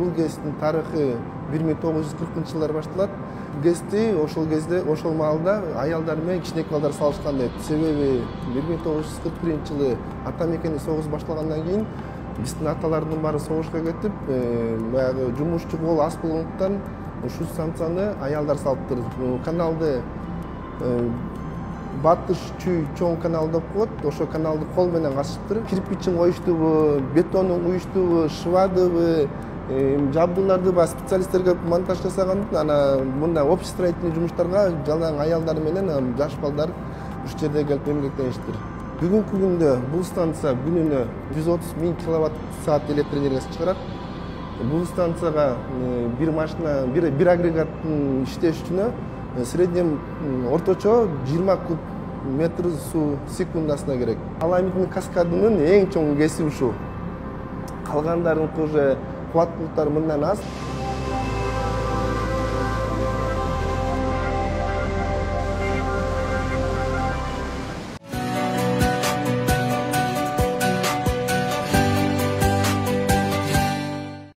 бул ГЭСтин тарыхы 1940-жылдар башталат. ГЭСти ошол кезде, ошол маалда аялдар менен кичинекей балдар салышкан дейт. Себеби 1941-жылы ата мекенде согуш башталгандан кийин биздин аталардын баары согушка кетип, баягы жумушчу кол аз болгондуктан ушул станцияны аялдар салыптыр. Каналды батыш чүй чоң канал деп коет. Ошо каналды кол менен качыптыр. Кирпичин коюштубу, бетонун куюштубу, швадыбы, жабдууларды ба специалисттерге монтаж жасагандан ана мындай общестроительный жумуштарга жалаң аялдар менен жаш балдар ушул жерде келип эмгектеништи. Бүгүнкү күндө бул станция күнүнө 130 000 киловатт саат электр энергиясы чыгарат. Бул станцияга бир машина, бир агрегаттын иштешине среднем орточо 20 куб метр суу секундасына керек. Аламиттин каскадынын эң чоң кеси ушул. Калгандарыныкы уже кубаттуулуктары мындан аз.